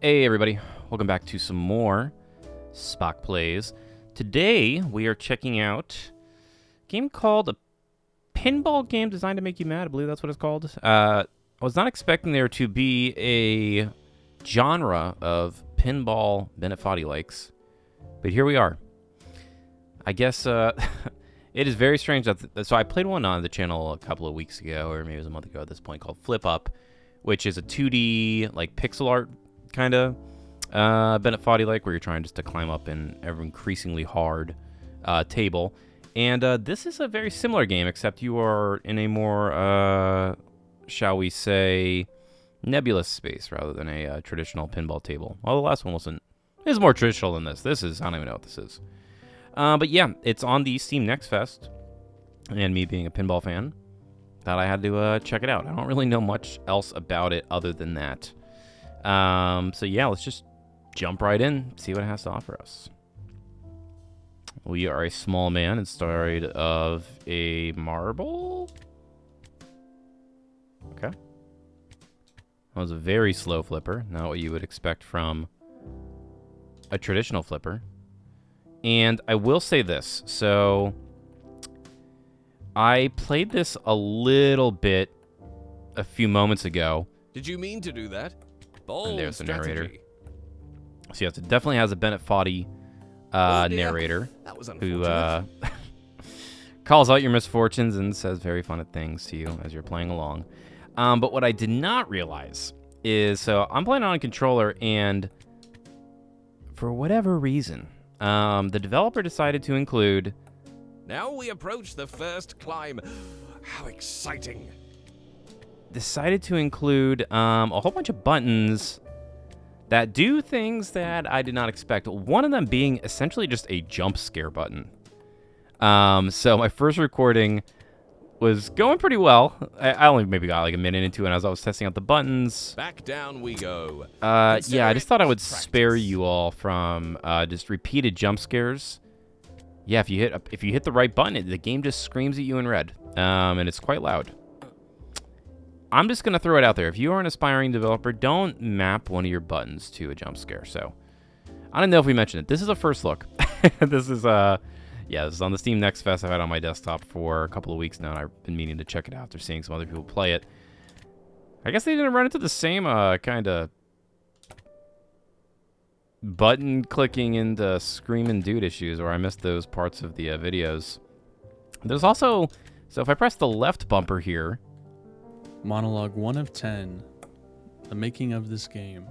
Hey everybody, welcome back to some more SpockPlays. Today we are checking out a game called a pinball game designed to make you mad. I believe that's what it's called. I was not expecting there to be a genre of pinball Bennet Foddy likes, but here we are. I guess it is very strange that so I played one on the channel a couple of weeks ago, or maybe it was a month ago at this point, called FlippUp, which is a 2D like pixel art kind of Bennet Foddy like, where you're trying just to climb up an ever increasingly hard table. And this is a very similar game, except you are in a more, shall we say, nebulous space rather than a traditional pinball table. Well, the last one wasn't. It's more traditional than this. This is, I don't even know what this is. But yeah, it's on the Steam Next Fest, and me being a pinball fan, thought I had to check it out. I don't really know much else about it other than that. So yeah, let's just jump right in, see what it has to offer us. We are a small man inside of a marble. Okay. That was a very slow flipper, not what you would expect from a traditional flipper. And I will say this, so I played this a little bit a few moments ago. Did you mean to do that? Bold And there's the narrator. strategy. So yes, it definitely has a Bennet Foddy Oh, dear. narrator That was who unfortunate. calls out your misfortunes and says very funny things to you as you're playing along. But what I did not realize is, so I'm playing on a controller, and for whatever reason, the developer decided to include... Now we approach the first climb. How exciting. Decided to include a whole bunch of buttons that do things that I did not expect. One of them being essentially just a jump scare button. So my first recording was going pretty well. I only maybe got like a minute into it as I was testing out the buttons. Back down we go. Yeah, I just thought I would Practice. spare you all from just repeated jump scares. Yeah, if you hit the right button, the game just screams at you in red, and it's quite loud. I'm just going to throw it out there. If you are an aspiring developer, don't map one of your buttons to a jump scare. So, I don't know if we mentioned it. This is a first look. This is this is on the Steam Next Fest. I've had it on my desktop for a couple of weeks now, and I've been meaning to check it out after seeing some other people play it. I guess they didn't run into the same kind of button clicking and screaming dude issues, or I missed those parts of the videos. There's also, so if I press the left bumper here, Monologue 1 of 10. The making of this game.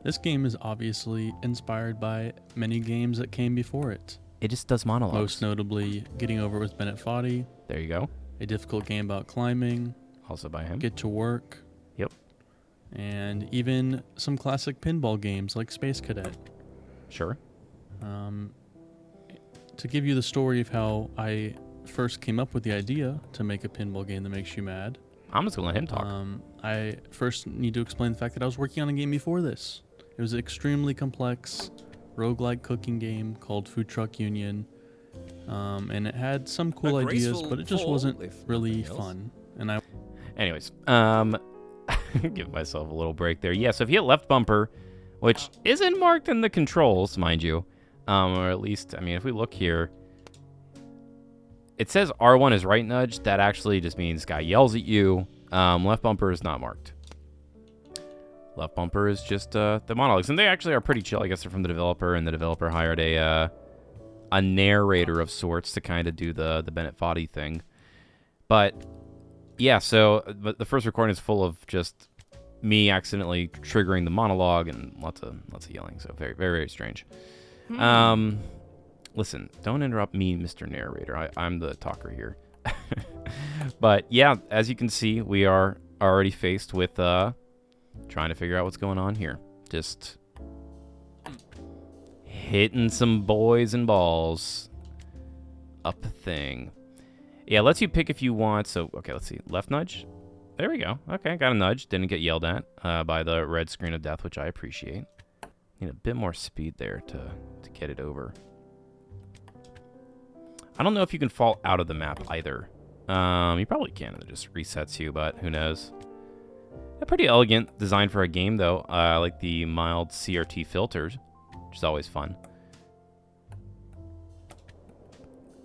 This game is obviously inspired by many games that came before it. it just does monologues. Most notably, Getting Over It with Bennet Foddy, There you go. a difficult game about climbing, Also by him. Get to Work. Yep. And even some classic pinball games like Space Cadet. Sure. To give you the story of how I first came up with the idea to make a pinball game that makes you mad, I'm just gonna let him talk. I first need to explain the fact that I was working on a game before this. It was an extremely complex roguelike cooking game called Food Truck Union, and it had some cool A ideas, graceful but it just fall, wasn't if really nothing else. fun. And I Anyways, give myself a little break there. Yeah, so if you hit left bumper, which isn't marked in the controls, mind you, or at least, I mean, if we look here, it says R1 is right nudge. That actually just means guy yells at you. Left bumper is not marked. Left bumper is just the monologues, and they actually are pretty chill. I guess they're from the developer, and the developer hired a narrator of sorts to kind of do the Bennet Foddy thing. But yeah, so but the first recording is full of just me accidentally triggering the monologue and lots of yelling. So very, very, very strange. Listen, don't interrupt me, Mr. Narrator. I'm the talker here. But yeah, as you can see, we are already faced with trying to figure out what's going on here. Just hitting some boys and balls up a thing. Yeah, it lets you pick if you want. So, okay, let's see. Left nudge. There we go. Okay, got a nudge. Didn't get yelled at by the red screen of death, which I appreciate. Need a bit more speed there to get it over. I don't know if you can fall out of the map either. You probably can. It just resets you, but who knows. A pretty elegant design for a game, though. I like the mild CRT filters, which is always fun.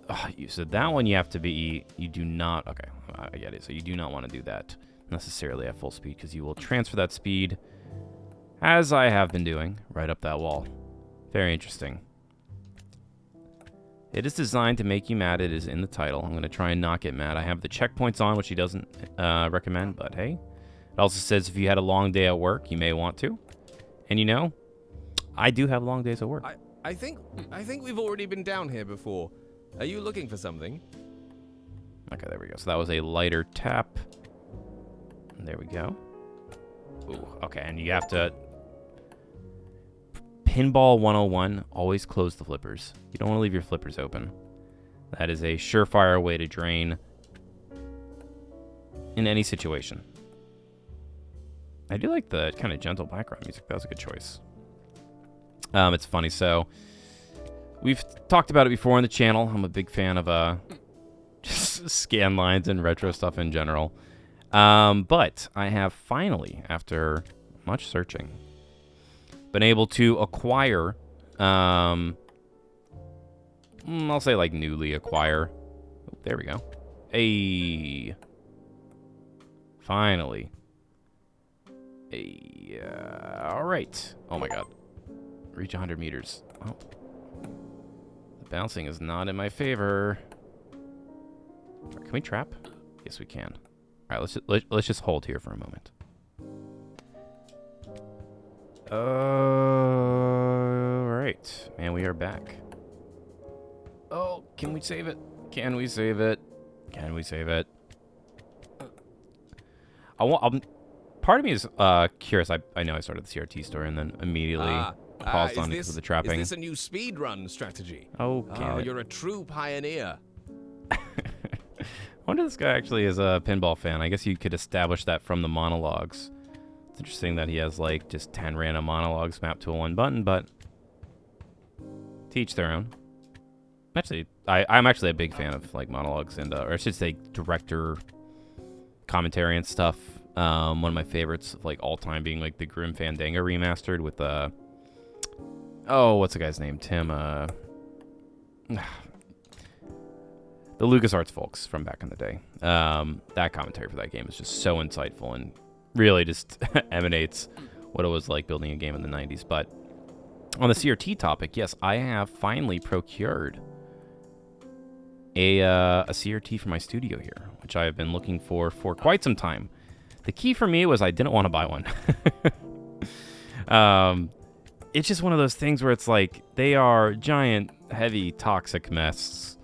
Oh, so that one you have to be... You do not... Okay, I get it. So you do not want to do that necessarily at full speed, because you will transfer that speed, as I have been doing, right up that wall. Very interesting. It is designed to make you mad. It is in the title. I'm going to try and not get mad. I have the checkpoints on, which he doesn't recommend, but hey. It also says if you had a long day at work, you may want to. And you know, I do have long days at work. I think we've already been down here before. Are you looking for something? Okay, there we go. So that was a lighter tap. There we go. Ooh, okay, and you have to... Pinball 101, always close the flippers. You don't want to leave your flippers open. That is a surefire way to drain in any situation. I do like the kind of gentle background music. That was a good choice. It's funny, so we've talked about it before on the channel. I'm a big fan of just scan lines and retro stuff in general. But I have finally, after much searching, been able to acquire, I'll say like newly acquire. Oh, there we go. Finally. All right. Oh my God. Reach 100 meters. Oh. The bouncing is not in my favor. Can we trap? Yes, we can. All right, let's just hold here for a moment. All right, and we are back. Oh, can we save it? Can we save it? Can we save it? Part of me is curious. I know I started the CRT story and then immediately paused on it because of the trapping. Is this a new speedrun strategy? Oh, you're a true pioneer. I wonder if this guy actually is a pinball fan. I guess you could establish that from the monologues. It's interesting that he has like just 10 random monologues mapped to a one button, but to each their own. Actually, I'm actually a big fan of like monologues and, or I should say director commentary and stuff. One of my favorites of like all time being like the Grim Fandango remastered with what's the guy's name? Tim, the LucasArts folks from back in the day. That commentary for that game is just so insightful and really just emanates what it was like building a game in the 90s. But on the CRT topic, yes, I have finally procured a CRT for my studio here, which I have been looking for quite some time. The key for me was I didn't want to buy one. It's just one of those things where it's like they are giant, heavy, toxic mess,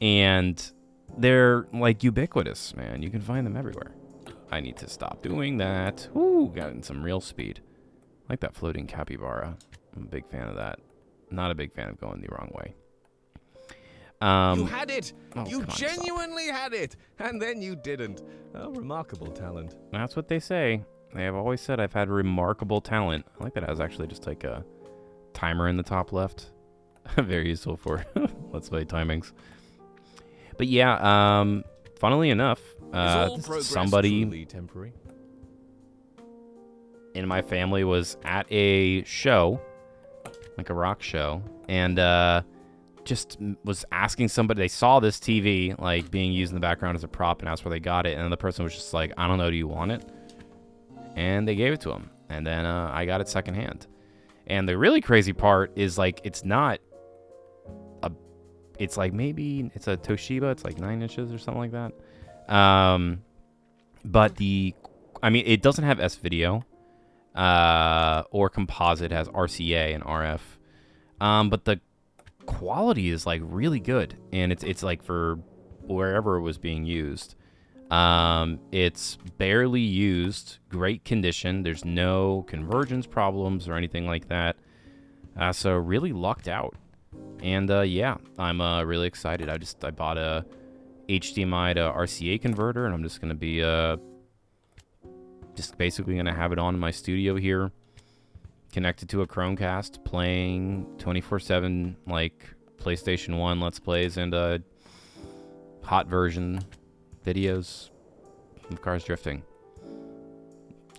and they're like ubiquitous, man. You can find them everywhere. I need to stop doing that. Ooh, gotten some real speed. I like that floating capybara. I'm a big fan of that. Not a big fan of going the wrong way. You had it! Oh, you genuinely had it! And then you didn't. Oh, remarkable talent. That's what they say. They have always said I've had remarkable talent. I like that it has actually just like a timer in the top left. Very useful for Let's Play timings. But yeah, funnily enough, somebody temporary? in my family was at a show, like a rock show, and just was asking somebody. They saw this TV like being used in the background as a prop and asked where they got it, and the person was just like, I don't know, do you want it? And they gave it to him, and then I got it secondhand. And the really crazy part is like it's not a, it's like maybe it's a Toshiba, it's like 9 inches or something like that. But it doesn't have S-video or composite. It has RCA and RF. But the quality is like really good, and it's like for wherever it was being used. It's barely used, great condition. There's no convergence problems or anything like that. So really lucked out. And yeah, I'm really excited. I bought a HDMI to RCA converter, and I'm just gonna be just basically gonna have it on in my studio here, connected to a Chromecast, playing 24/7 like PlayStation 1 Let's Plays and hot version videos of cars drifting.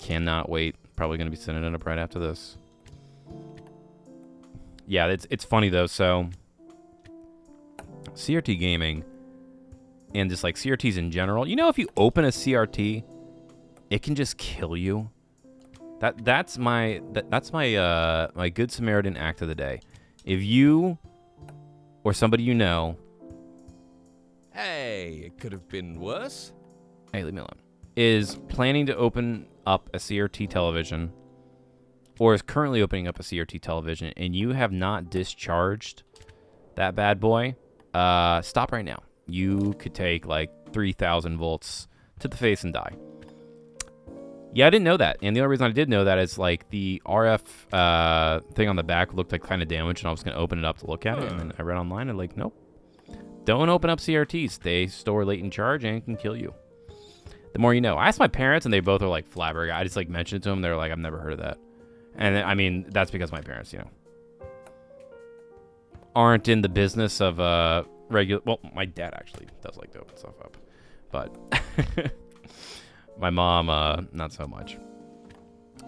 Cannot wait. Probably going to be sending it up right after this. Yeah, it's funny, though. So, CRT gaming and just, like, CRTs in general. You know, if you open a CRT, it can just kill you. That's my my Good Samaritan act of the day. If you or somebody you know... Hey, it could have been worse. Hey, leave me alone. Is planning to open up a CRT television, or is currently opening up a CRT television, and you have not discharged that bad boy, stop right now. You could take like 3,000 volts to the face and die. Yeah, I didn't know that. And the only reason I did know that is like the RF thing on the back looked like kind of damaged, and I was going to open it up to look at it. And then I read online and like, nope. Don't open up CRTs. They store latent charge and can kill you. The more you know. I asked my parents, and they both are like flabbergasted. I just like mentioned it to them. They're like, I've never heard of that. And I mean, that's because my parents, you know, aren't in the business of regular. Well, my dad actually does like to open stuff up, but my mom, not so much.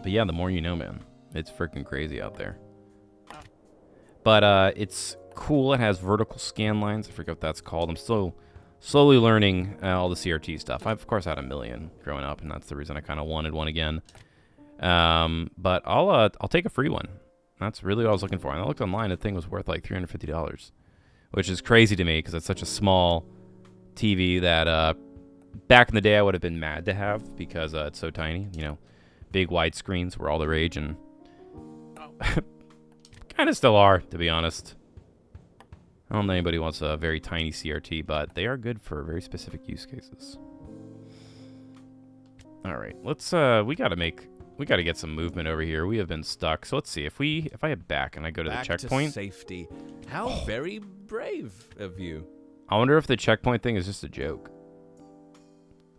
But yeah, the more you know, man. It's freaking crazy out there. But it's cool. It has vertical scan lines. I forget what that's called. I'm still slowly learning all the CRT stuff. I've, of course, had a million growing up, and that's the reason I kind of wanted one again. But I'll take a free one. That's really what I was looking for. And I looked online. The thing was worth like $350, which is crazy to me because it's such a small TV that back in the day I would have been mad to have because it's so tiny. You know, big wide screens were all the rage, and kind of still are, to be honest. I don't know anybody wants a very tiny CRT, but they are good for very specific use cases. All right, let's we gotta get some movement over here. We have been stuck. So let's see if I head back and I go to the checkpoint. To safety. How very brave of you. I wonder if the checkpoint thing is just a joke.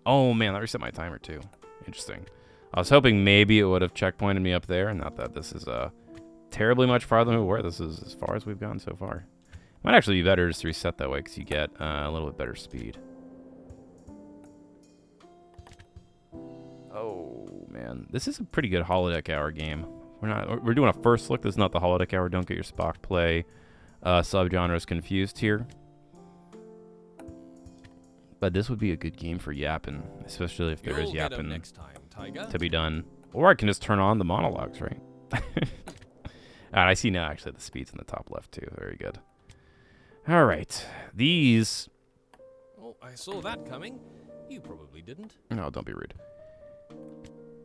Oh man, that reset my timer too. Interesting. I was hoping maybe it would have checkpointed me up there, and not that this is terribly much farther than we were. This is as far as we've gone so far. Might actually be better just to reset that way because you get a little bit better speed. Oh man, this is a pretty good holodeck hour game. We're doing a first look. This is not the holodeck hour. Don't get your Spock play subgenres confused here. But this would be a good game for yapping, especially if there is yapping next time, Tiger. to be done. Or I can just turn on the monologues, right? And I see now actually the speed's in the top left too. Very good. All right, these. Oh, I saw that coming. You probably didn't. No, don't be rude.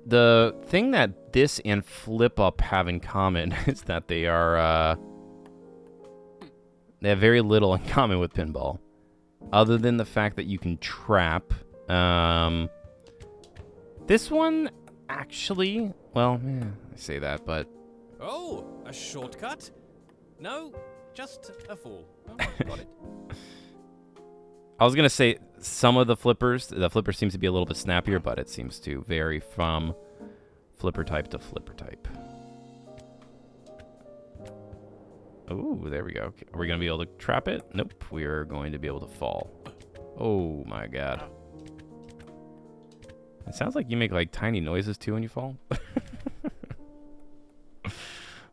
The thing that this and FlippUp have in common is that they are they have very little in common with Pinball, other than the fact that you can trap. This one actually, well, I say that, but Oh, a shortcut? No, just a fall. Oh, got it. I was gonna say some of the flipper seems to be a little bit snappier, but it seems to vary from flipper type to flipper type. Oh, there we go. Okay. Are we gonna be able to trap it? Nope. We are going to be able to fall. Oh my god. It sounds like you make like tiny noises too when you fall.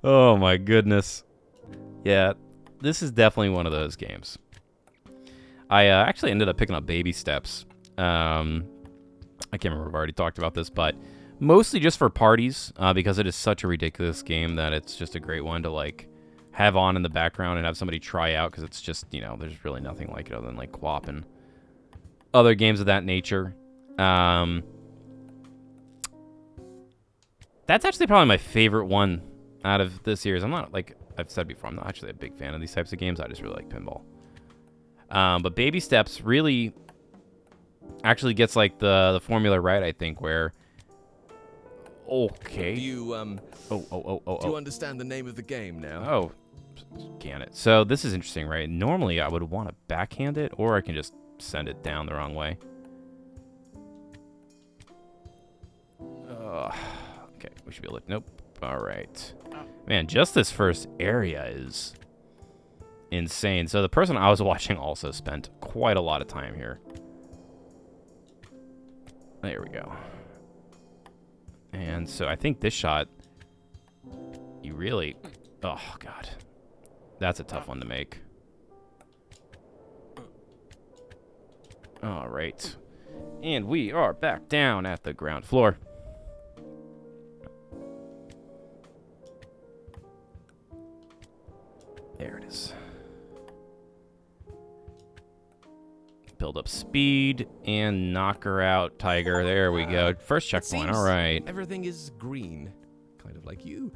Oh my goodness. Yeah, this is definitely one of those games. I actually ended up picking up Baby Steps. I can't remember if I've already talked about this, but mostly just for parties, because it is such a ridiculous game that it's just a great one to like have on in the background and have somebody try out, because it's just, you know, there's really nothing like it other than like QWOP and other games of that nature. That's actually probably my favorite one out of this series. I'm not, like I've said before, I'm not actually a big fan of these types of games. I just really like Pinball. But Baby Steps really actually gets like the formula right, I think, where okay. Do you Do you understand the name of the game now? Oh, can it? So this is interesting, right? Normally I would want to backhand it, or I can just send it down the wrong way. Okay, we should be able to. Nope. All right. Man, just this first area is insane. So the person I was watching also spent quite a lot of time here. There we go. And so I think this shot, you really... Oh, God. That's a tough one to make. All right. And we are back down at the ground floor. There it is. Build up speed and knock her out, Tiger. There we go. First checkpoint. All right. Everything is green, kind of like you.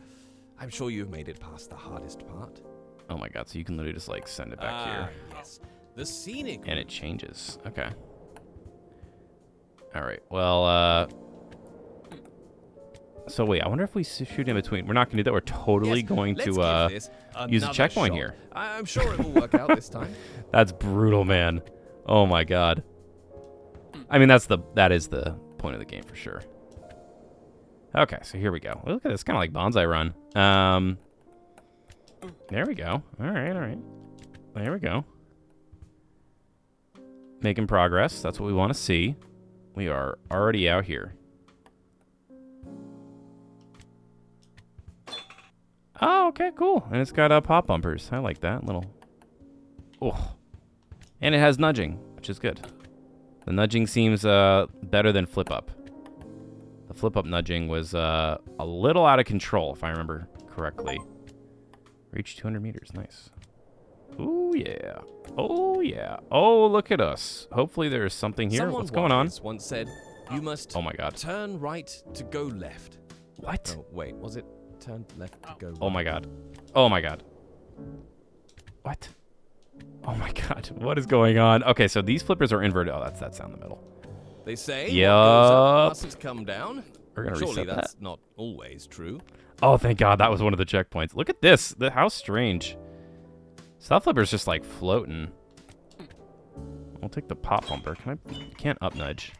I'm sure you've made it past the hardest part. Oh my God! So you can literally just like send it back here, Yes, the scenic. and it changes. Okay. All right. Well. So wait. I wonder if we shoot in between. We're not going to do that. We're totally Yes, going let's to give this use a another checkpoint shot. here. I'm sure it will work out this time. That's brutal, man. Oh my God. I mean, that is the point of the game for sure. Okay, so here we go. Look at this, kind of like Bonsai Run. There we go. All right. There we go. Making progress. That's what we want to see. We are already out here. Oh, okay, cool. And it's got pop bumpers. I like that little. Oh. And it has nudging, which is good. The nudging seems better than FlippUp. The FlippUp nudging was a little out of control, if I remember correctly. Reach 200 meters. Nice. Ooh, yeah. Oh, yeah. Oh, look at us. Hopefully there's something here. Someone What's going on? once said, you must Oh, my God. turn right to go left. What? Oh, wait, was it turn left to go right? Oh, my God. Oh, my God. What? Oh, my God. What is going on? Okay, so these flippers are inverted. Oh, that's down the middle. They say Yup. what goes up mustn't come down. We're going to Surely reset that. that's not always true. Oh, thank God. That was one of the checkpoints. Look at this. How strange. South flipper's just like floating. We'll take the pop bumper. You can't up nudge.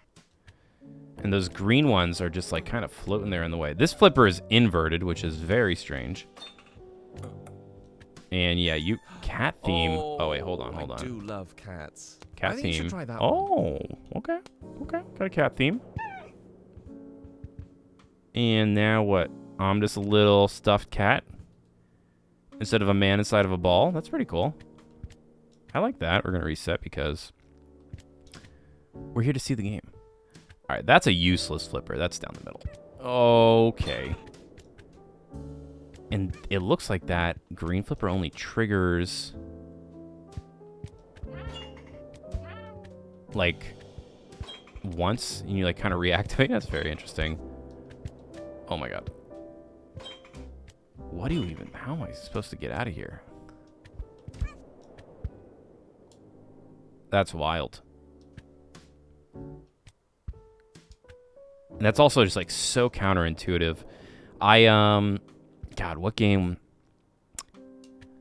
And those green ones are just like kind of floating there in the way. This flipper is inverted, which is very strange. And yeah, cat theme. Oh, wait, hold on. I do love cats. Cat I think theme. you should try that one. Oh, okay. Okay. Got a cat theme. And now what? I'm just a little stuffed cat instead of a man inside of a ball. That's pretty cool. I like that. We're going to reset because we're here to see the game. All right, that's a useless flipper. That's down the middle. Okay. And it looks like that green flipper only triggers like once and you like kind of reactivate. That's very interesting. Oh my God. What do you even... How am I supposed to get out of here? That's wild. And that's also just like so counterintuitive. God, what game?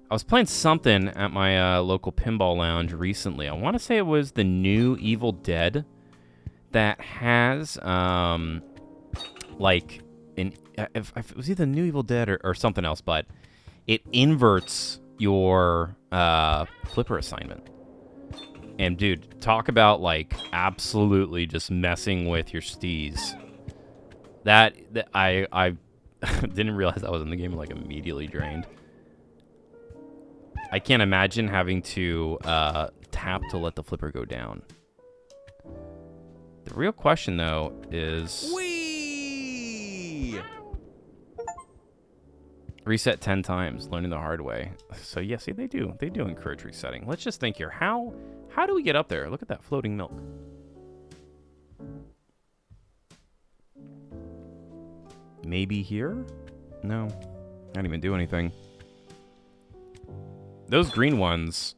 I was playing something at my local pinball lounge recently. I want to say it was the new Evil Dead that has like an... If it was either New Evil Dead or something else, but it inverts your flipper assignment. And dude, talk about like absolutely just messing with your steez. That I didn't realize that was in the game. Like immediately drained. I can't imagine having to tap to let the flipper go down. The real question though is. Reset 10 times, learning the hard way. So yeah, see, they do encourage resetting. Let's just think here. How do we get up there? Look at that floating milk. Maybe here? No, not even do anything. Those green ones,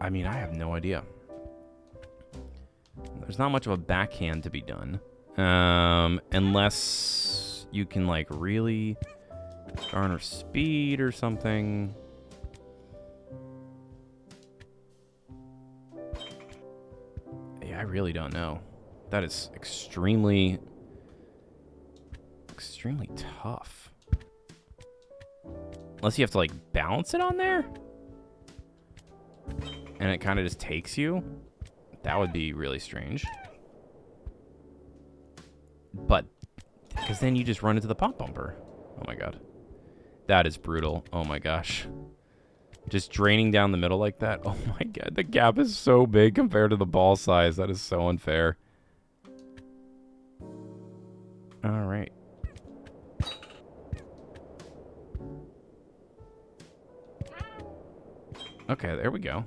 I mean, I have no idea. There's not much of a backhand to be done. Unless you can like really garner speed or something. Yeah, I really don't know. That is extremely tough. Unless you have to like balance it on there. And it kind of just takes you. That would be really strange. But Because then you just run into the pop bumper. Oh my god. That is brutal. Oh my gosh. Just draining down the middle like that. Oh my god. The gap is so big compared to the ball size. That is so unfair. Alright. Okay, there we go.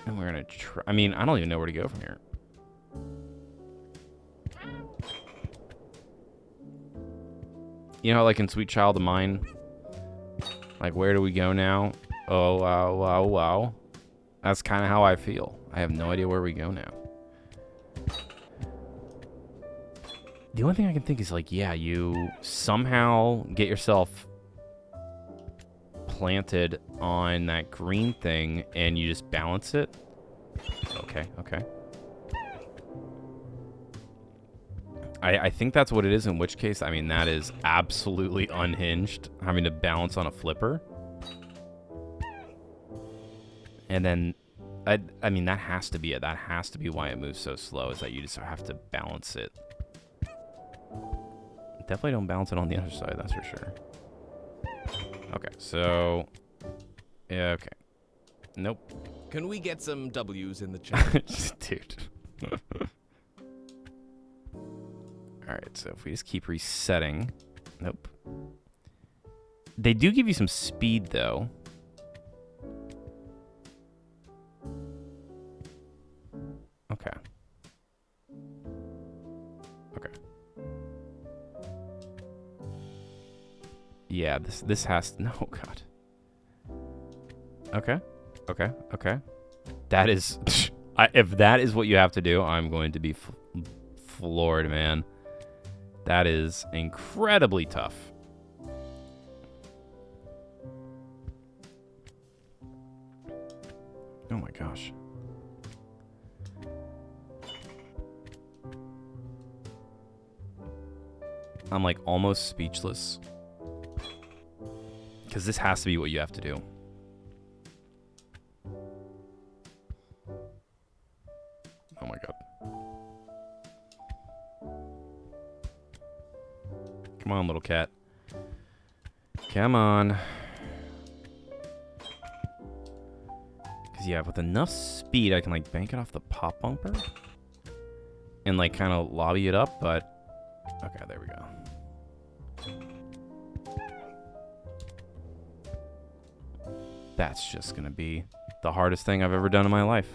And we're gonna try. I mean, I don't even know where to go from here. You know, like in Sweet Child of Mine? Like, where do we go now? Oh, wow, wow, wow. That's kind of how I feel. I have no idea where we go now. The only thing I can think is, like, yeah, you somehow get yourself planted on that green thing and you just balance it. Okay, okay. I think that's what it is, in which case, I mean, that is absolutely unhinged, having to balance on a flipper. And then, I mean, that has to be it. That has to be why it moves so slow, is that you just have to balance it. Definitely don't balance it on the other side, that's for sure. Okay, so... yeah, okay. Nope. Can we get some W's in the chat? Dude. Alright, so if we just keep resetting... Nope. They do give you some speed, though. Okay. Okay. Yeah, this has to... No, God. Okay. Okay. Okay. That is... if that is what you have to do, I'm going to be floored, man. That is incredibly tough. Oh my gosh. I'm like almost speechless. Because this has to be what you have to do. Oh my god. Come on, little cat. Come on. Because, yeah, with enough speed, I can, like, bank it off the pop bumper. And, like, kind of lobby it up, but... okay, there we go. That's just going to be the hardest thing I've ever done in my life.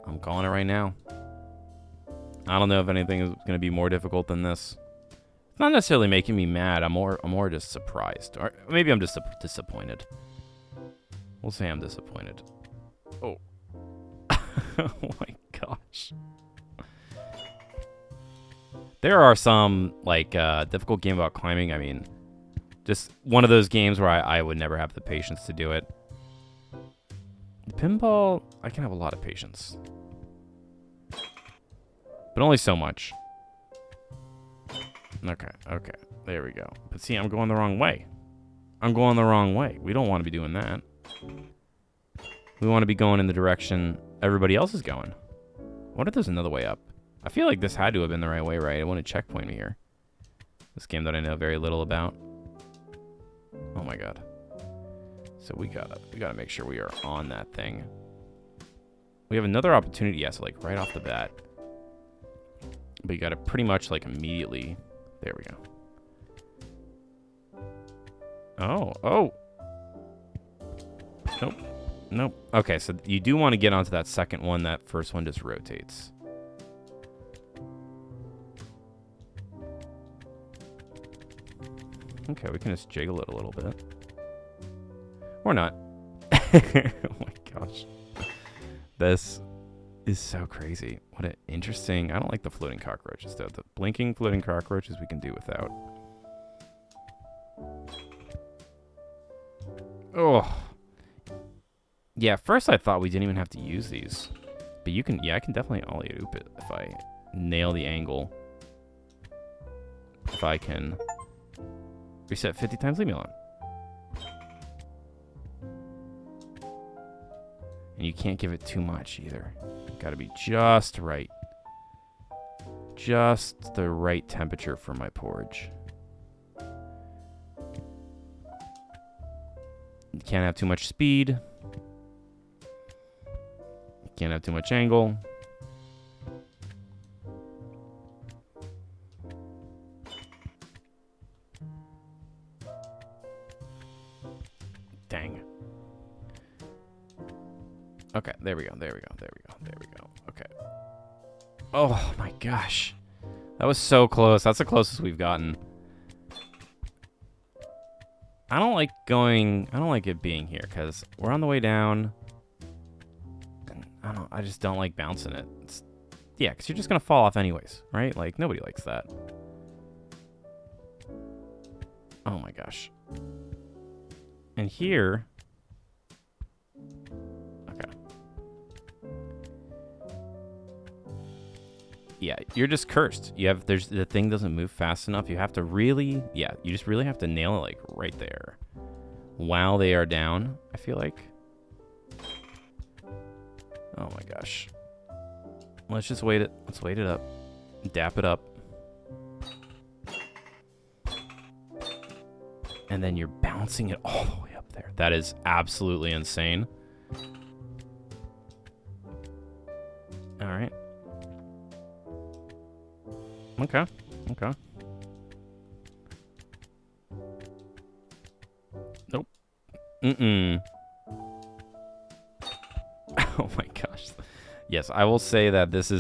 I'm calling it right now. I don't know if anything is going to be more difficult than this. It's not necessarily making me mad. I'm more just surprised. Or maybe I'm just disappointed. We'll say I'm disappointed. Oh. Oh my gosh. There are some, like, difficult game about climbing. I mean, just one of those games where I would never have the patience to do it. Pinball, I can have a lot of patience. But only so much. Okay, okay. There we go. But see, I'm going the wrong way. I'm going the wrong way. We don't want to be doing that. We want to be going in the direction everybody else is going. What if there's another way up? I feel like this had to have been the right way, right? It wouldn't checkpoint me here. This game that I know very little about. Oh my god. So we gotta make sure we are on that thing. We have another opportunity, yeah, so like right off the bat. But you gotta pretty much like immediately... there we go. Oh, oh! Nope. Nope. Okay, so you do want to get onto that second one. That first one just rotates. Okay, we can just jiggle it a little bit. Or not. Oh my gosh. This is so crazy. What an interesting... I don't like the floating cockroaches, though. The blinking floating cockroaches we can do without. Oh. Yeah, first I thought we didn't even have to use these. But you can... yeah, I can definitely ollie-oop it if I nail the angle. If I can... reset 50 times, leave me alone. And you can't give it too much either. Got to be just right. Just the right temperature for my porridge. You can't have too much speed. You can't have too much angle. Dang. Okay, there we go, there we go, there we go, there we go. Okay. Oh my gosh. That was so close. That's the closest we've gotten. I don't like it being here because we're on the way down. And I just don't like bouncing it. Yeah, because you're just going to fall off anyways, right? Like, nobody likes that. Oh my gosh. And here. Okay. Yeah, you're just cursed. The thing doesn't move fast enough. You have to really, you just really have to nail it like right there while they are down, I feel like. Oh my gosh. Let's just wait it. Let's wait it up. Dap it up. And then you're bouncing it all the way up there. That is absolutely insane. All right. Okay. Okay. Nope. Mm-mm. Oh my gosh. Yes, I will say that this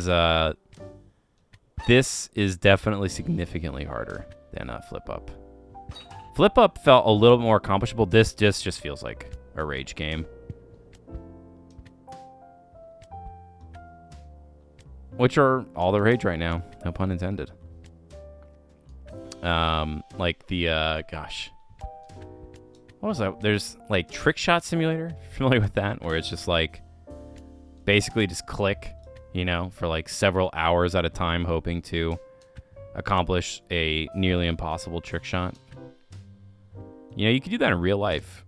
is definitely significantly harder than FlippUp. FlippUp felt a little more accomplishable. This just feels like a rage game. Which are all the rage right now. No pun intended. Like the, gosh. What was that? There's like Trick Shot Simulator. Familiar with that? Where it's just like, basically just click, you know, for like several hours at a time, hoping to accomplish a nearly impossible trick shot. You know, you could do that in real life.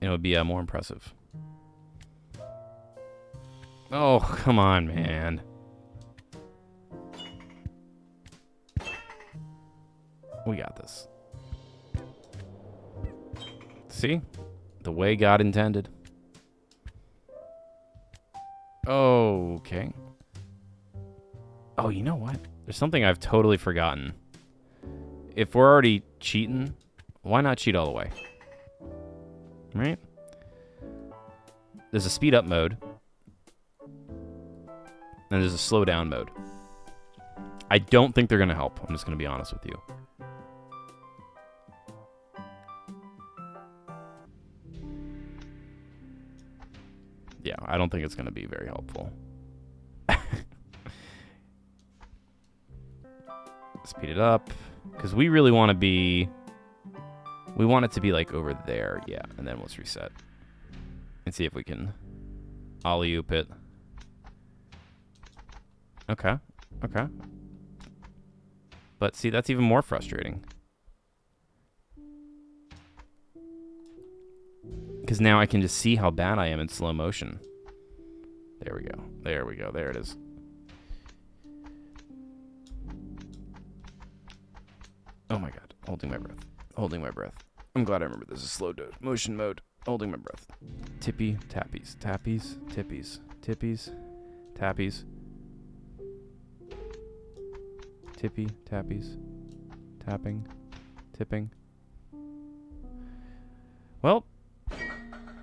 And it would be more impressive. Oh, come on, man. We got this. See? The way God intended. Okay. Oh, you know what? There's something I've totally forgotten. If we're already cheating, why not cheat all the way? Right? There's a speed up mode. And there's a slow down mode. I don't think they're going to help. I'm just going to be honest with you. Yeah, I don't think it's going to be very helpful. Speed it up. Because we really want to be... We want it to be like over there. Yeah, and then let's reset. And see if we can alley-oop it. Okay. Okay. But see, that's even more frustrating. Because now I can just see how bad I am in slow motion. There we go. There we go. There it is. Oh my god. Holding my breath. Holding my breath. I'm glad I remember this is slow motion mode. Holding my breath. Tippy, tappies, tappies, tippies, tippies, tappies. Tippy, tappies, tapping, tipping. Well,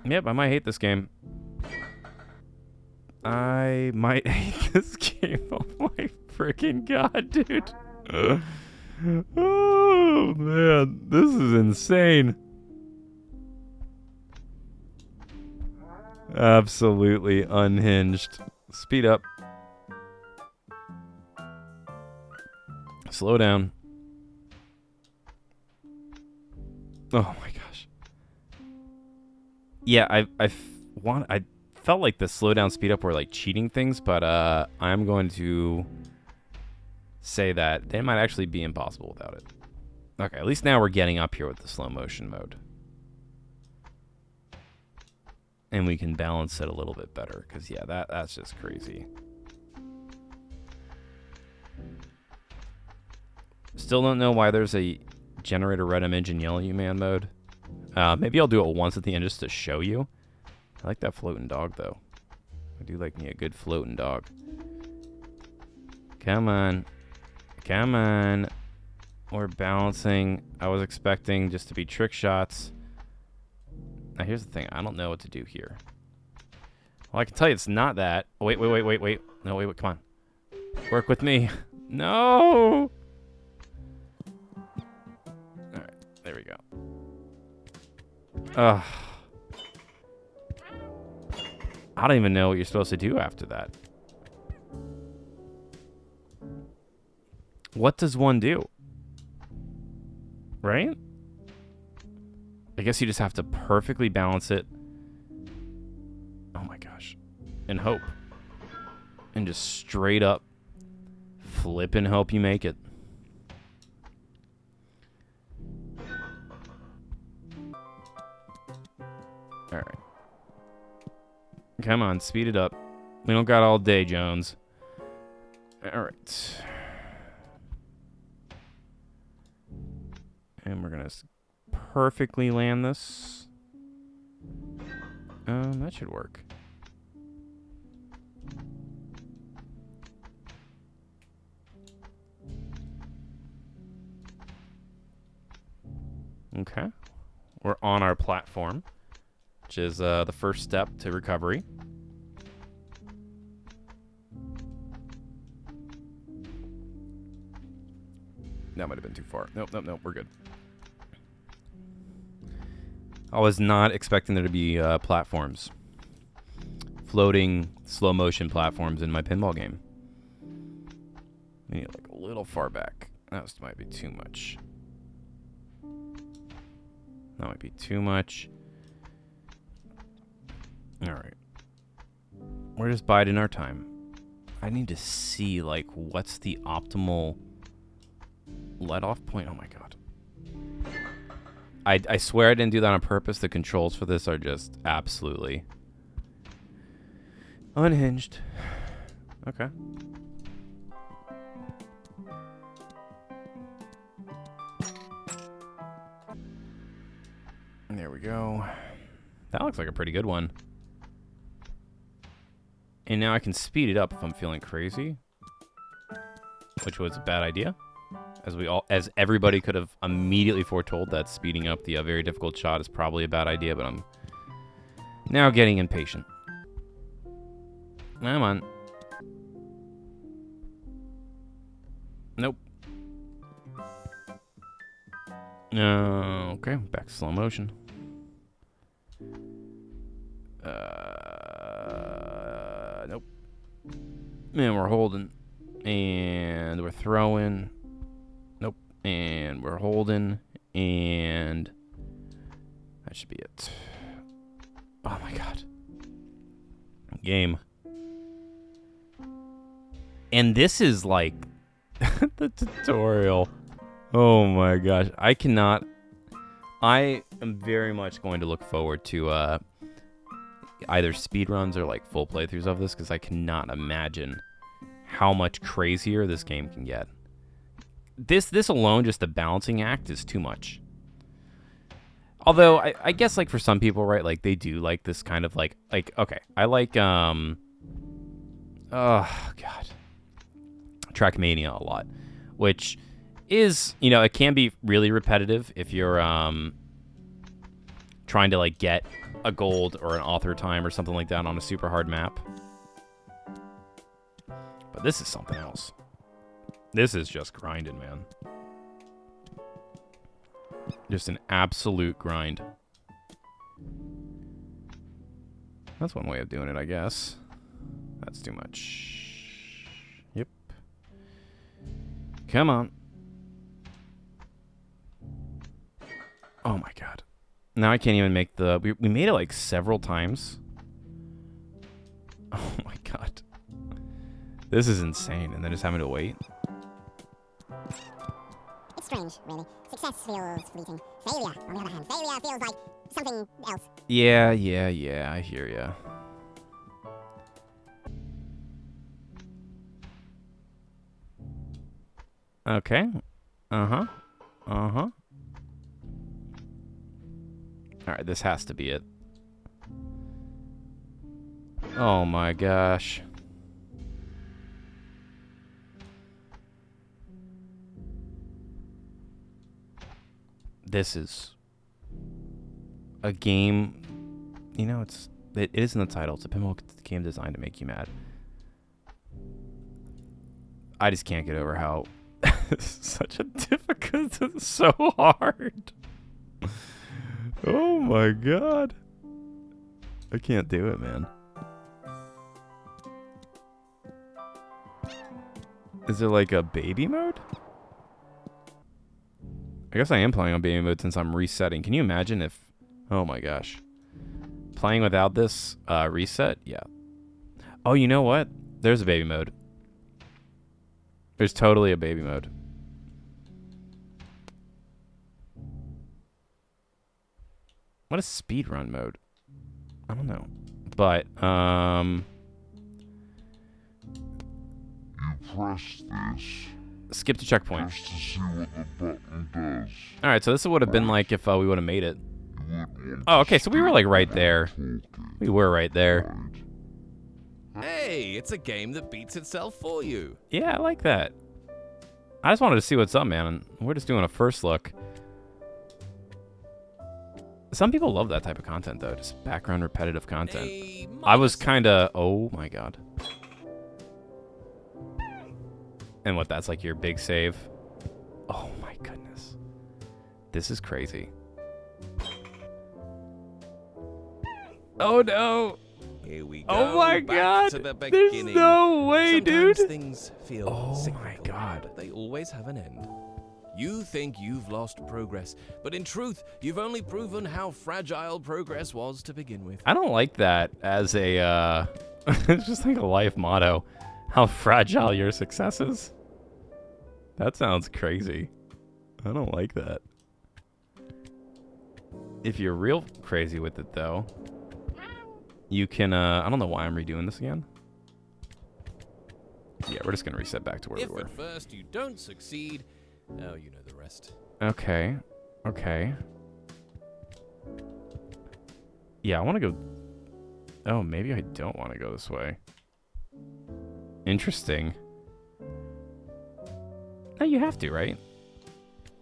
yep, I might hate this game. I might hate this game. Oh my freaking god, dude. Oh man, this is insane. Absolutely unhinged. Speed up. Slow down. Oh my gosh. Yeah, I felt like the slow down speed up were like cheating things, but I'm going to say that they might actually be impossible without it. Okay, at least now we're getting up here with the slow motion mode. and we can balance it a little bit better. Because, yeah, that's just crazy. Still don't know why there's a generator red image and yellow you man mode. Maybe I'll do it once at the end just to show you. I like that floating dog, though. I do like me a good floating dog. Come on. Come on. We're balancing. I was expecting just to be trick shots. Now, here's the thing. I don't know what to do here. Well, I can tell you it's not that. Oh, wait. No, wait, come on. Work with me. No! Alright, there we go. Ugh. I don't even know what you're supposed to do after that. What does one do? Right? I guess you just have to perfectly balance it. Oh my gosh. And hope. And just straight up flip and hope you make it. Alright. Come on, speed it up. We don't got all day, Jones. Alright. And we're going to perfectly land this. That should work. Okay. We're on our platform, which is the first step to recovery. That might have been too far. Nope, we're good. I was not expecting there to be platforms. Floating, slow motion platforms in my pinball game. I need it like a little far back. That might be too much. That might be too much. Alright. We're just biding our time. I need to see, like, what's the optimal let-off point. Oh my god. I swear I didn't do that on purpose. The controls for this are just absolutely unhinged. Okay. There we go. That looks like a pretty good one. And now I can speed it up if I'm feeling crazy, which was a bad idea. As everybody could have immediately foretold, that speeding up the very difficult shot is probably a bad idea, but I'm now getting impatient. Come on. Nope. Okay, back to slow motion. Nope. And we're holding. And we're throwing. Nope. And we're holding. And that should be it. Oh my god. Game. And this is like the tutorial. Oh my gosh. I am very much going to look forward to either speedruns or like full playthroughs of this, because I cannot imagine how much crazier this game can get. This alone, just the balancing act, is too much. Although I guess like for some people, right, like they do like this kind of like okay, I like oh god, Trackmania a lot, which is, you know, it can be really repetitive if you're trying to like get a gold or an author time or something like that on a super hard map. But this is something else. This is just grinding, man. Just an absolute grind. That's one way of doing it, I guess. That's too much. Yep. Come on. Oh my god. Now I can't even make the... We made it like several times. Oh my god. This is insane. And then just having to wait. It's strange. strange, really. Success feels fleeting. Failure, on the other hand. Failure feels like something else. Yeah, I hear ya. Okay. Uh-huh. Uh-huh. Alright, this has to be it. Oh my gosh. This is a game, you know, it is in the title. It's a pinball game designed to make you mad. I just can't get over how it's such a difficult, it's so hard. Oh my god. I can't do it, man. Is there like a baby mode? I guess I am playing on baby mode since I'm resetting. Can you imagine if... Oh my gosh. Playing without this reset? Yeah. Oh, you know what? There's a baby mode. There's totally a baby mode. What is speedrun mode? I don't know. But, You press this skip to checkpoint. just to see what the button does. Alright, so this would have been like if we would have made it. You would want Oh, to okay, so we were like right there. talking, We were right there. right? Hey, it's a game that beats itself for you. Yeah, I like that. I just wanted to see what's up, man. We're just doing a first look. Some people love that type of content, though. Just background repetitive content. A I was modest- kind of... Oh, my God. And what, that's like your big save? Oh, my goodness. This is crazy. Oh, no. Here we go. Oh, my back God. To the There's beginning. no way, Sometimes dude. things feel Oh, my cyclical, God. but they always have an end. You think you've lost progress, but in truth, you've only proven how fragile progress was to begin with. I don't like that as a... it's just like a life motto. How fragile your success is. That sounds crazy. I don't like that. If you're real crazy with it, though, you can, I don't know why I'm redoing this again. Yeah, we're just going to reset back to where If we were. at first you don't succeed, oh, you know the rest. Okay. Okay. Yeah, I want to go... Oh, maybe I don't want to go this way. Interesting. No, you have to, right?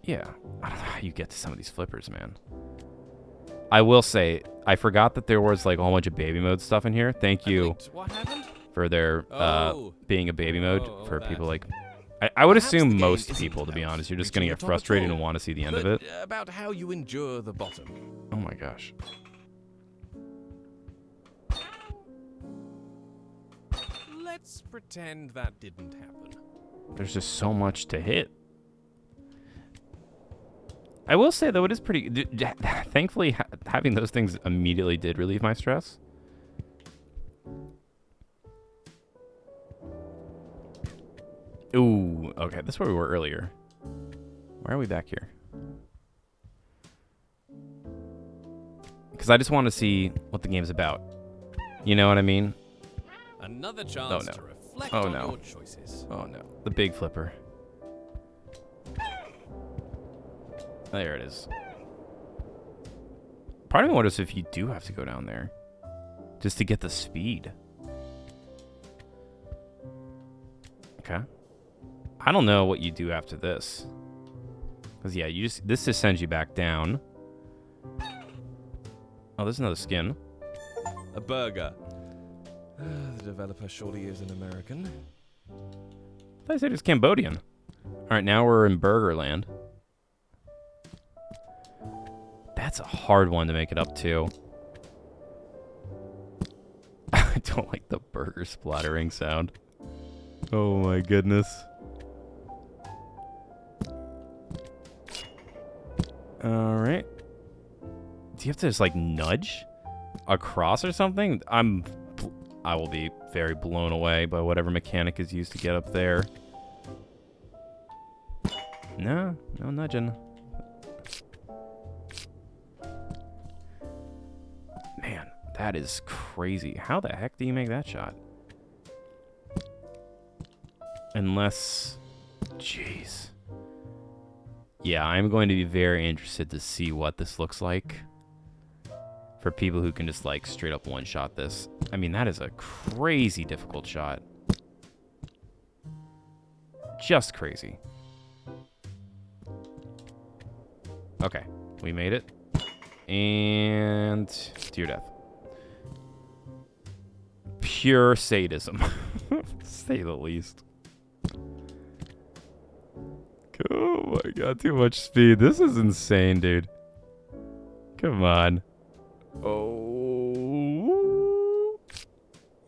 Yeah. I don't know how you get to some of these flippers, man. I will say, I forgot that there was like a whole bunch of baby mode stuff in here. Thank I you clicked. What happened? for their Oh. being a baby mode Oh, for that. people like... I would Perhaps the assume game most isn't people, to be about honest. You're just going to reaching get the top at frustrated all, and want to see the end of but it. about how you endure the bottom. Oh my gosh. Let's pretend that didn't happen. There's just so much to hit. I will say, though, it is pretty... Thankfully, having those things immediately did relieve my stress. Ooh, okay, that's where we were earlier. Why are we back here? Because I just want to see what the game's about. You know what I mean? Another chance no. to reflect Oh, on no. your choices. Oh, no. The big flipper. There it is. Part of me wonders if you do have to go down there. Just to get the speed. Okay. I don't know what you do after this. Because, yeah, this just sends you back down. Oh, there's another skin. A burger. The developer surely is an American. I thought you said it's Cambodian. Alright, now we're in Burgerland. That's a hard one to make it up to. I don't like the burger splattering sound. Oh my goodness. Alright. Do you have to just like nudge across or something? I will be very blown away by whatever mechanic is used to get up there. No, no nudging. Man, that is crazy. How the heck do you make that shot? Unless... Jeez. Yeah, I'm going to be very interested to see what this looks like. For people who can just, like, straight up one-shot this. I mean, that is a crazy difficult shot. Just crazy. Okay, we made it. And to your death. Pure sadism, to say the least. Oh my god, too much speed. This is insane, dude. Come on. Oh.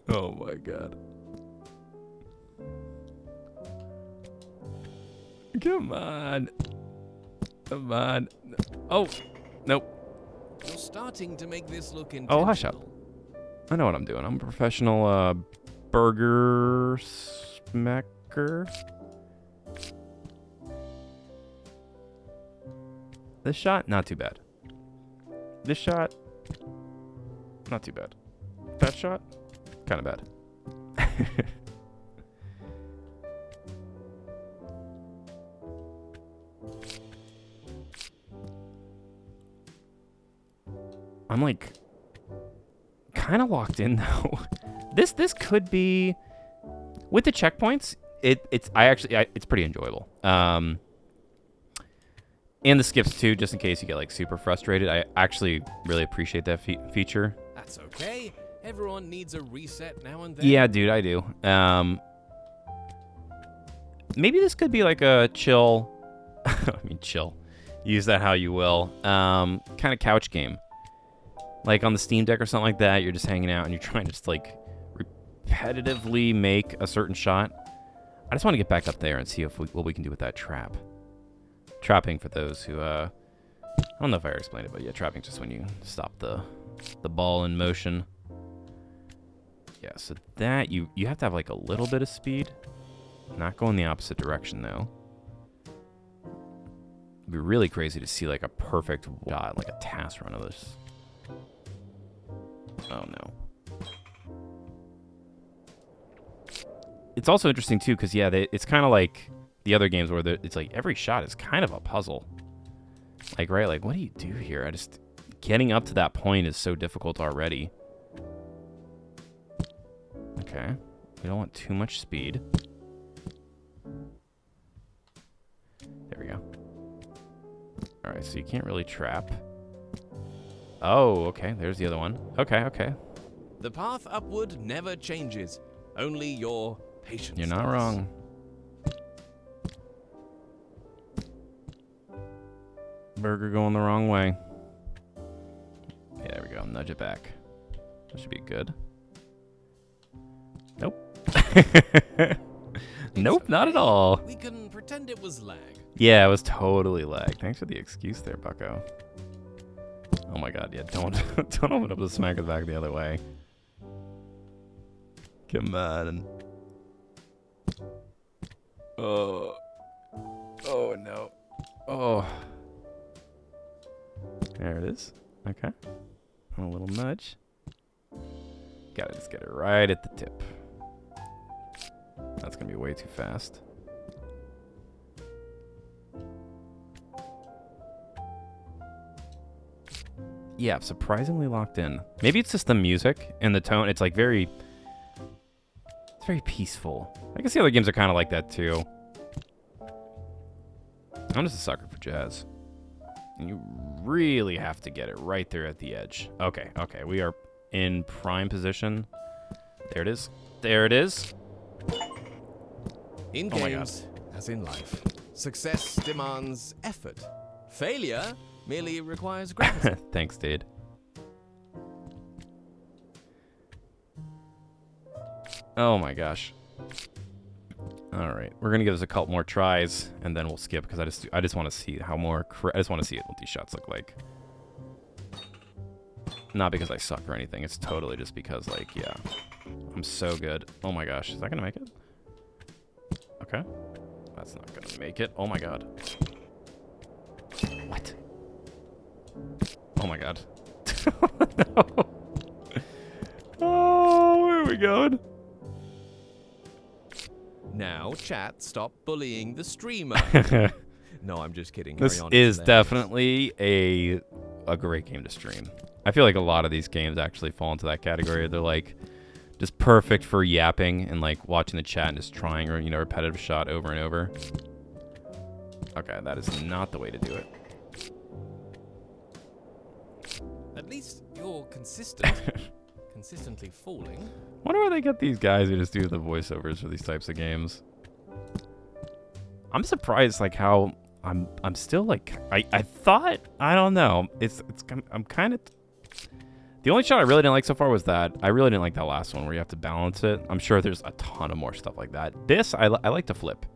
Oh my god. Come on. Come on. Oh. Nope. You're starting to make this look Oh, hush up. intentional. I know what I'm doing. I'm a professional burger smacker. This shot, not too bad. This shot, not too bad. That shot, kind of bad. I'm like kind of locked in though. This could be with the checkpoints. It's pretty enjoyable. And the skips too, just in case you get like super frustrated. I actually really appreciate that feature. That's okay. Everyone needs a reset now and then. Yeah, dude, I do. Maybe this could be like a chill. I mean, chill. Use that how you will. Kind of couch game. Like on the Steam Deck or something like that, you're just hanging out and you're trying to just like repetitively make a certain shot. I just want to get back up there and see what we can do with that trap. Trapping, for those who, I don't know if I already explained it, but yeah, trapping just when you stop the ball in motion. Yeah, so that, you have to have like a little bit of speed. Not going the opposite direction though. It'd be really crazy to see like a perfect shot, like a task run of this. Oh no. It's also interesting too, because yeah, it's kind of like the other games where it's like every shot is kind of a puzzle. Like, right, like what do you do here? Getting up to that point is so difficult already. Okay, we don't want too much speed. There we go. All right, so you can't really trap. Oh, okay, there's the other one. Okay. The path upward never changes. Only your patience. You're not does. wrong. Burger going the wrong way. Yeah, there we go. Nudge it back. That should be good. Nope. Nope, not at all. We can pretend it was lag. Yeah, it was totally lag. Thanks for the excuse there, bucko. Oh my god, yeah, don't open up the smacker back the other way. Come on. Oh. Oh no. Oh. There it is. Okay. A little nudge. Gotta just get it right at the tip. That's gonna be way too fast. Yeah, surprisingly locked in. Maybe it's just the music and the tone. It's like it's very peaceful. I guess the other games are kind of like that too. I'm just a sucker for jazz. And you really have to get it right there at the edge. Okay, we are in prime position. There it is. There it is. In Oh my games, as in life, success demands effort. Failure merely requires gravity. Thanks, dude. Oh my gosh. All right, we're gonna give this a couple more tries, and then we'll skip because I just want to see how more. I just want to see what these shots look like. Not because I suck or anything. It's totally just because, like, yeah, I'm so good. Oh my gosh, is that gonna make it? Okay. That's not gonna make it. Oh my god. What? Oh my god. No. Oh, where are we going? Now, chat, stop bullying the streamer. No, I'm just kidding. This Carry on, it's is hilarious. definitely a great game to stream. I feel like a lot of these games actually fall into that category. They're like just perfect for yapping and like watching the chat and just trying, or repetitive shot over and over. Okay, that is not the way to do it. At least you're consistent. Consistently falling. Wonder where they get these guys who just do the voiceovers for these types of games. I'm surprised, like how I'm still like I thought, I don't know. I'm kind of. The only shot I really didn't like so far was that. I really didn't like that last one where you have to balance it. I'm sure there's a ton of more stuff like that. This I like to flip.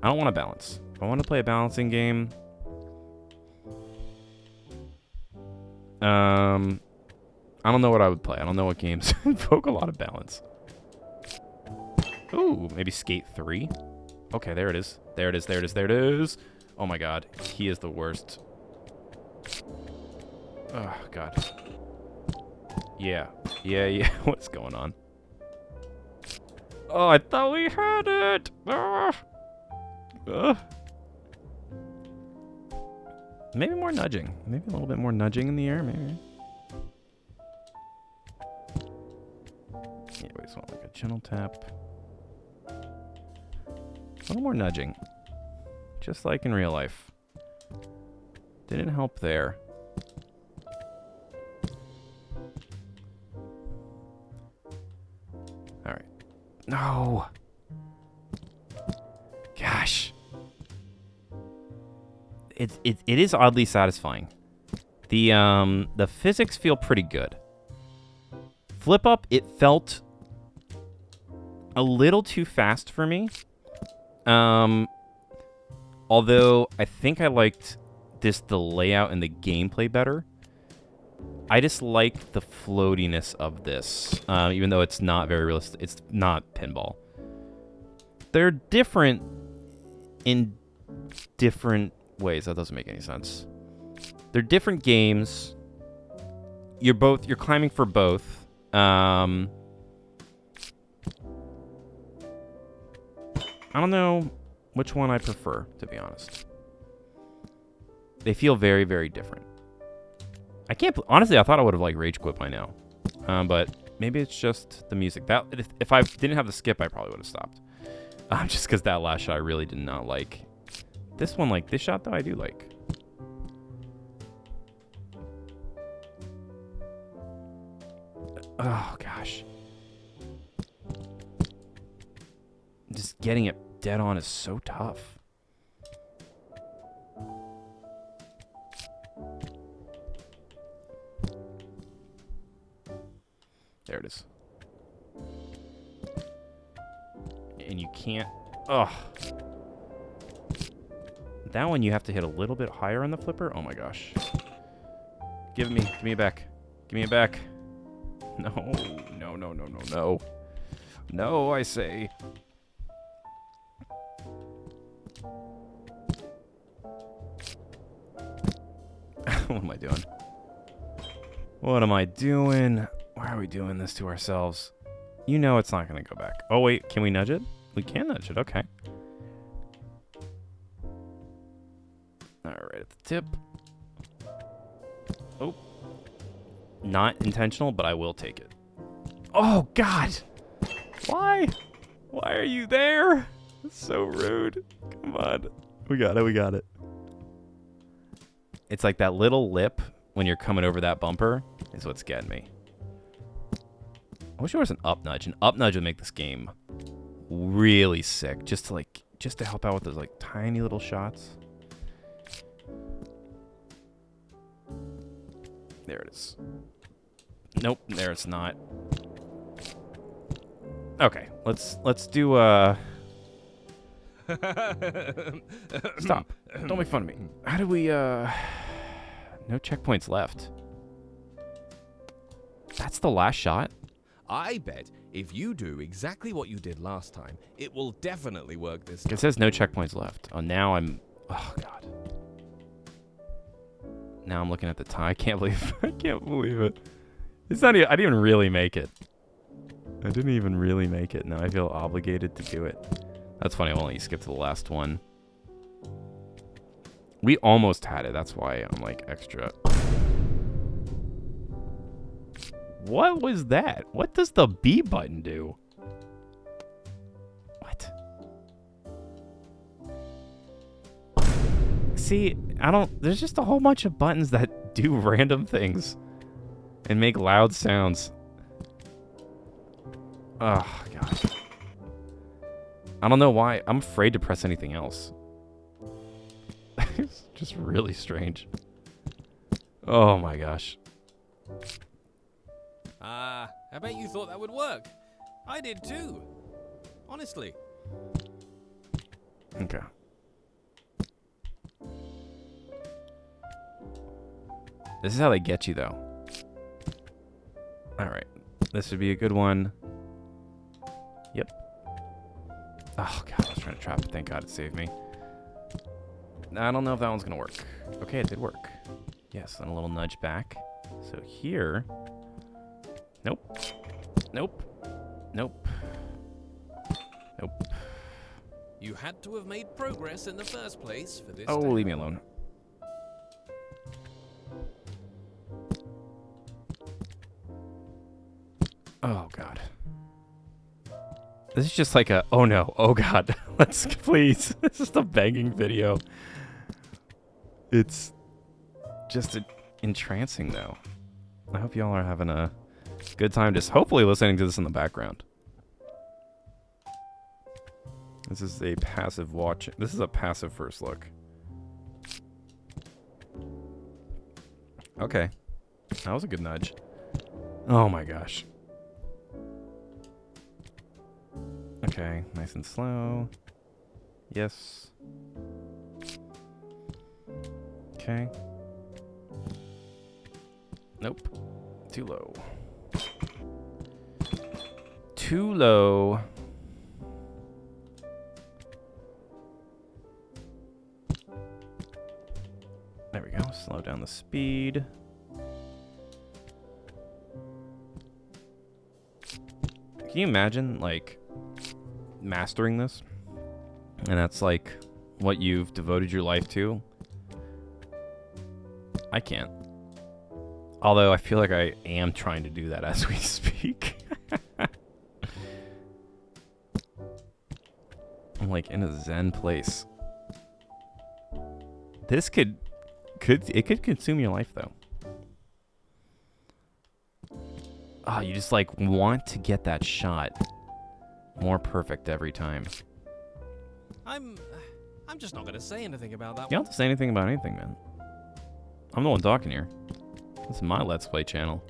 I don't want to balance. If I want to play a balancing game, I don't know what I would play. I don't know what games invoke a lot of balance. Ooh, maybe Skate 3. Okay, there it is. There it is. There it is. There it is. Oh my god, he is the worst. Oh god. Yeah. Yeah. What's going on? Oh, I thought we had it. Maybe more nudging. Maybe a little bit more nudging in the air. Maybe. Yeah, we just want like a gentle tap. A little more nudging. Just like in real life. Didn't help there. Alright. No! Gosh. It is oddly satisfying. The physics feel pretty good. FlippUp, it felt a little too fast for me. Although I think I liked the layout and the gameplay better. I just like the floatiness of this, even though it's not very realistic. It's not Pinball. They're different in different ways. That doesn't make any sense. They're different games. You're climbing for both. I don't know which one I prefer, to be honest. They feel very, very different. Honestly, I thought I would have like rage quit by now. But maybe it's just the music. That if I didn't have the skip, I probably would have stopped. Just because that last shot I really did not like. This one, like this shot though, I do like. Oh gosh. Just getting it dead on is so tough. There it is. And you can't... Ugh. That one you have to hit a little bit higher on the flipper. Oh my gosh. Give me it back. Give me it back. No. No, I say. What am I doing? What am I doing? Why are we doing this to ourselves? You know it's not going to go back. Oh, wait. Can we nudge it? We can nudge it. Okay. All right, at the tip. Oh. Not intentional, but I will take it. Oh, God. Why? Why are you there? That's so rude. Come on. We got it. It's like that little lip when you're coming over that bumper is what's getting me. I wish there was an up nudge. An up nudge would make this game really sick. Just to help out with those like tiny little shots. There it is. Nope, there it's not. Okay, let's do Stop. Don't make fun of me. How do we no checkpoints left. That's the last shot? I bet if you do exactly what you did last time, it will definitely work this time. It says no checkpoints left. Oh, now I'm... Oh, God. Now I'm looking at the time. I can't believe... I can't believe it. It's not even... I didn't even really make it. I didn't even really make it. Now I feel obligated to do it. That's funny. I'll let you skip to the last one. We almost had it. That's why I'm, like, extra... What was that? What does the B button do? What? See, I don't... There's just a whole bunch of buttons that do random things. And make loud sounds. Oh, gosh. I don't know why. I'm afraid to press anything else. It's just really strange. Oh, my gosh. I bet you thought that would work. I did too. Honestly. Okay. This is how they get you, though. Alright. This would be a good one. Yep. Oh, God. I was trying to trap it. Thank God it saved me. I don't know if that one's going to work. Okay, it did work. Yes, and a little nudge back. So here... Nope. Nope. Nope. Nope. You had to have made progress in the first place for this. Oh, leave me alone. Oh, God. This is just like a, oh no, oh God. Let's, please. This is a banging video. It's just entrancing, though. I hope y'all are having a good time just hopefully listening to this in the background. This is a passive watch. This is a passive first look. Okay. That was a good nudge. Oh my gosh. Okay, nice and slow. Yes. Okay. Nope. Too low. Too low. There we go. Slow down the speed. Can you imagine, like, mastering this? And that's, like, what you've devoted your life to? I can't. Although I feel like I am trying to do that as we speak. I'm, like, in a zen place. This could consume your life, though. Ah, you just, like, want to get that shot more perfect every time. I'm just not gonna say anything about that You don't have to say anything about anything, man. I'm the one talking here. This is my Let's Play channel.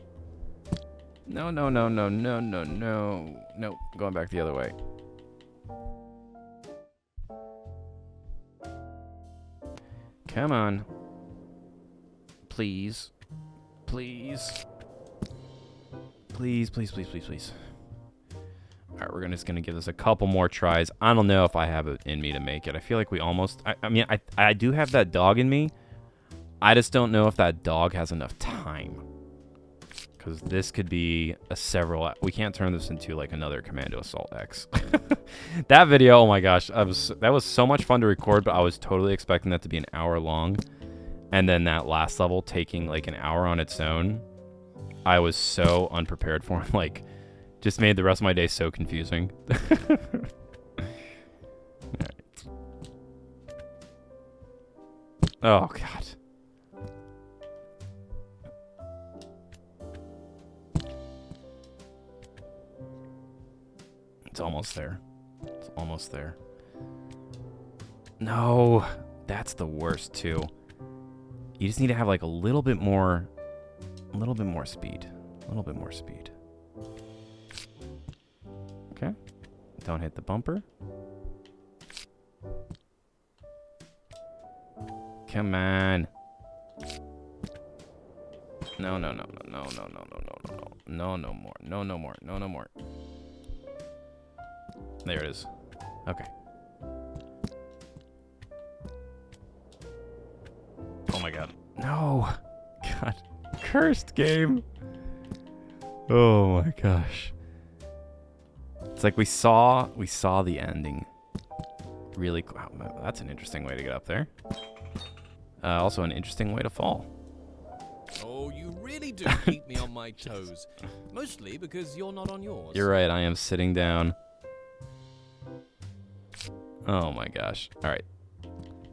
No, no, no, no, no, no, no. Nope, going back the other way. Come on. Please. Please. Please, please, please, please, please. Alright, we're just gonna give this a couple more tries. I don't know if I have it in me to make it. I feel like we almost... I mean, I do have that dog in me. I just don't know if that dog has enough time. Because this could be a several... We can't turn this into, like, another Commando Assault X. That video, oh my gosh. That was so much fun to record, but I was totally expecting that to be an hour long. And then that last level taking, like, an hour on its own. I was so unprepared for it. Like, just made the rest of my day so confusing. Alright. Oh, God. It's almost there. It's almost there. No, that's the worst too. You just need to have like a little bit more speed. A little bit more speed. Okay. Don't hit the bumper. Come on. No, no, no, no, no, no, no, no, no, no, no. No, no more. No, no more. No, no more. There it is. Okay. Oh my god. No. God. Cursed game. Oh my gosh. It's like we saw the ending. Really, wow, that's an interesting way to get up there. Also an interesting way to fall. Oh, you really do keep me on my toes. Mostly because you're not on yours. You're right, I am sitting down. Oh my gosh. All right.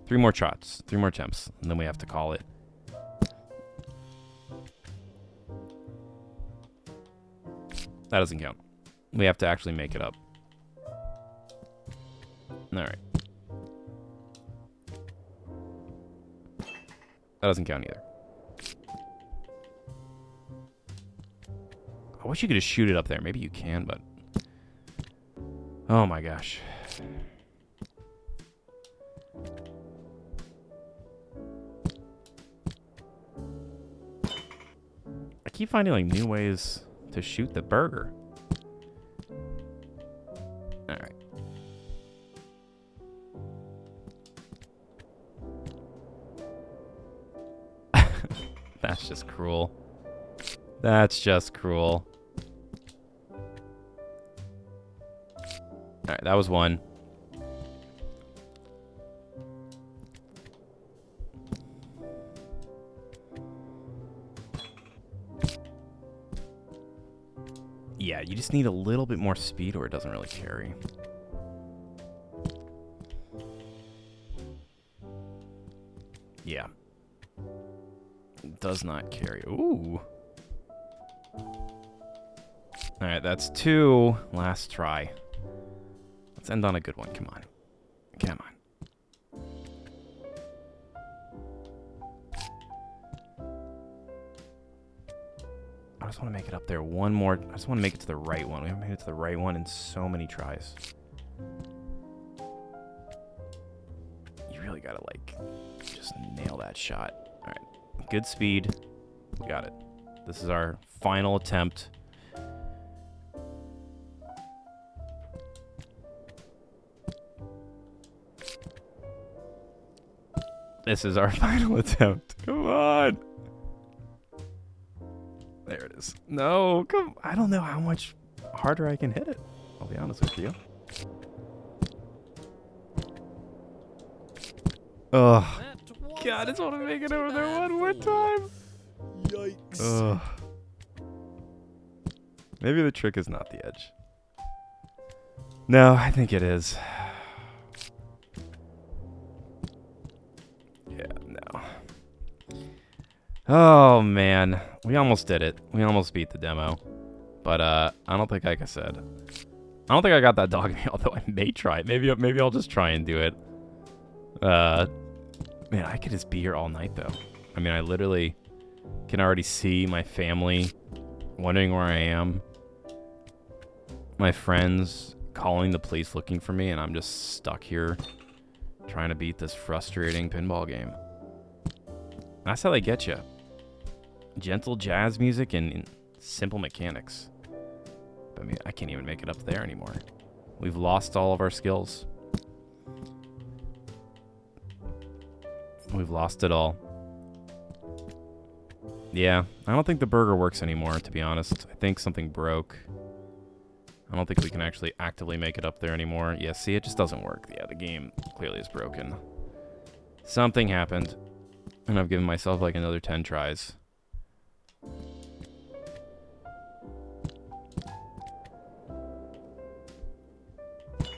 3 more shots, 3 more attempts, and then we have to call it. That doesn't count. We have to actually make it up. All right. That doesn't count either. I wish you could just shoot it up there. Maybe you can, but... Oh my gosh. I keep finding like new ways to shoot the burger. All right. That's just cruel. That's just cruel. All right, that was one. Yeah, you just need a little bit more speed or it doesn't really carry. Yeah. It does not carry. Ooh. Alright, that's 2. Last try. Let's end on a good one. Come on. Come on. I just want to make it up there one more. I just want to make it to the right one. We haven't made it to the right one in so many tries. You really gotta, like, just nail that shot. Alright. Good speed. We got it. This is our final attempt. This is our final attempt. Come on. There it is. No, come. I don't know how much harder I can hit it. I'll be honest with you. Oh, God, I just want to make it over there one more time. Yikes. Ugh. Maybe the trick is not the edge. No, I think it is. Yeah, no. Oh, man. We almost did it. We almost beat the demo. But, I don't think, like I said, I don't think I got that dog in me, although I may try it. Maybe I'll just try and do it. Man, I could just be here all night, though. I mean, I literally can already see my family wondering where I am. My friends calling the police looking for me, and I'm just stuck here trying to beat this frustrating pinball game. That's how they get you. Gentle jazz music and simple mechanics. I mean, I can't even make it up there anymore. We've lost all of our skills. We've lost it all. Yeah, I don't think the burger works anymore, to be honest. I think something broke. I don't think we can actually actively make it up there anymore. Yeah, see, it just doesn't work. Yeah, the game clearly is broken. Something happened, and I've given myself like another 10 tries.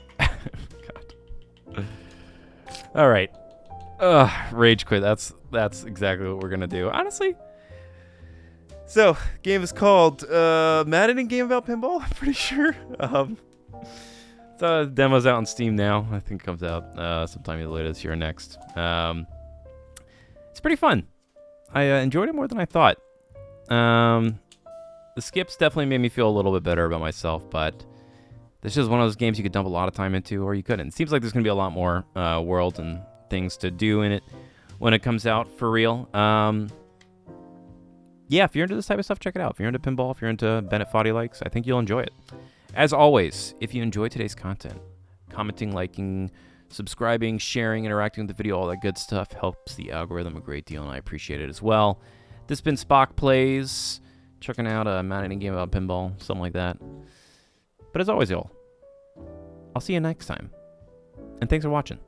God. All right. Rage quit. That's exactly what we're gonna do. Honestly. So, game is called Maddening Game About Pinball, I'm pretty sure. So, demo's out on Steam now. I think it comes out sometime either later this year or next. It's pretty fun. I enjoyed it more than I thought. The skips definitely made me feel a little bit better about myself, but this is one of those games you could dump a lot of time into, or you couldn't. It seems like there's going to be a lot more worlds and things to do in it when it comes out for real. yeah, if you're into this type of stuff, check it out. If you're into pinball, if you're into Bennet Foddy likes, I think you'll enjoy it. As always, if you enjoy today's content, commenting, liking, subscribing, sharing, interacting with the video, all that good stuff helps the algorithm a great deal, and I appreciate it as well. This has been SpockPlays, checking out a mounting game about pinball, something like that. But as always, y'all, I'll see you next time. And thanks for watching.